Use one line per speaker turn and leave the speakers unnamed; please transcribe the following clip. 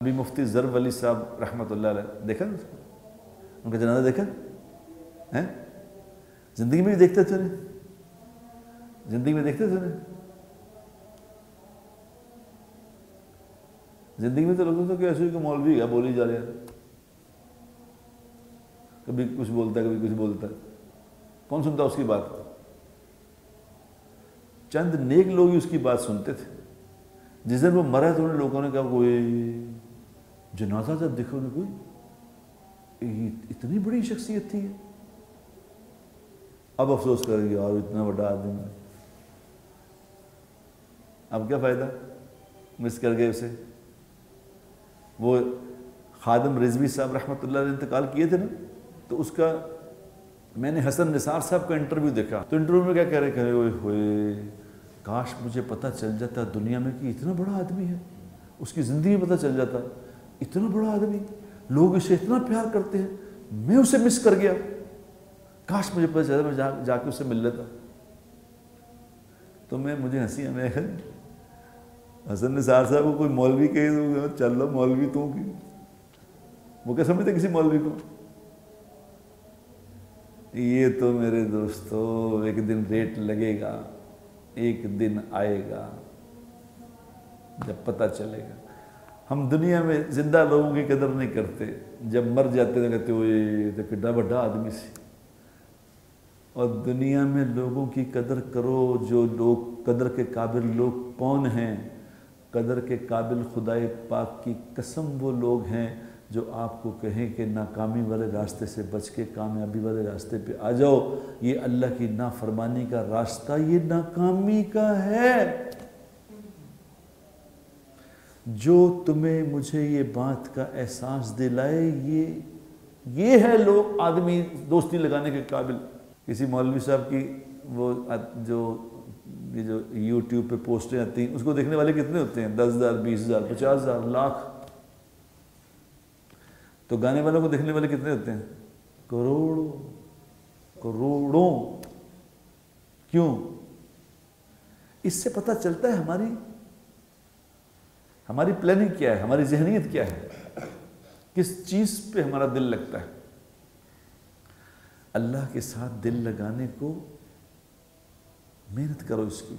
ابھی مفتی ظرف ولی صاحب رحمۃ اللہ علیہ دیکھا ان کا جنازہ دیکھا ہے؟ زندگی میں بھی دیکھتے تھے انہیں، زندگی میں دیکھتے تھے انہیں، زندگی میں تو لگتا تھا کہ ایسے ہی کہ مولوی ہے بولی جا رہے ہیں، کبھی کچھ بولتا ہے کبھی کچھ بولتا ہے، کون سنتا اس کی بات؟ چند نیک لوگ ہی اس کی بات سنتے تھے۔ جس دن وہ مرا تو انہیں لوگوں نے کہا کوئی جنازہ جب دیکھو نے کوئی اتنی بڑی شخصیت تھی، اب افسوس کریں گے اور اتنا بڑا آدمی، اب کیا فائدہ، مس کر گئے اسے۔ وہ خادم رضوی صاحب رحمۃ اللہ علیہ انتقال کیے تھے نا، تو اس کا میں نے حسن نثار صاحب کا انٹرویو دیکھا، تو انٹرویو میں کیا کہہ رہے ہوئے کاش مجھے پتہ چل جاتا دنیا میں کہ اتنا بڑا آدمی ہے، اس کی زندگی میں پتہ چل جاتا اتنا بڑا آدمی، لوگ اسے اتنا پیار کرتے ہیں، میں اسے مس کر گیا، کاش مجھے پتہ چلا میں جا کے اسے مل لیتا۔ تو مجھے ہنسی میں حسن نثار صاحب کو کوئی مولوی کہے تو چل لو مولوی تو کی، وہ کیا سمجھتے کسی مولوی کو؟ یہ تو میرے دوستو ایک دن ریٹ لگے گا، ایک دن آئے گا جب پتہ چلے گا۔ ہم دنیا میں زندہ لوگوں کی قدر نہیں کرتے، جب مر جاتے ہیں کہتے ہوئے یہ تو کڈا بڑا آدمی سی۔ اور دنیا میں لوگوں کی قدر کرو، جو لوگ قدر کے قابل لوگ کون ہیں؟ قدر کے قابل خدائے پاک کی قسم وہ لوگ ہیں جو آپ کو کہیں کہ ناکامی والے راستے سے بچ کے کامیابی والے راستے پہ آ جاؤ، یہ اللہ کی نافرمانی کا راستہ یہ ناکامی کا ہے۔ جو تمہیں مجھے یہ بات کا احساس دلائے یہ ہے لوگ آدمی دوستی لگانے کے قابل۔ کسی مولوی صاحب کی وہ جو یوٹیوب پہ پوسٹیں آتی ہیں اس کو دیکھنے والے کتنے ہوتے ہیں؟ 10,000 20,000 50,000 لاکھ۔ تو گانے والوں کو دیکھنے والے کتنے ہوتے ہیں؟ کروڑوں کروڑوں۔ کیوں؟ اس سے پتہ چلتا ہے ہماری پلاننگ کیا ہے، ہماری ذہنیت کیا ہے، کس چیز پہ ہمارا دل لگتا ہے۔ اللہ کے ساتھ دل لگانے کو محنت کرو اس کی۔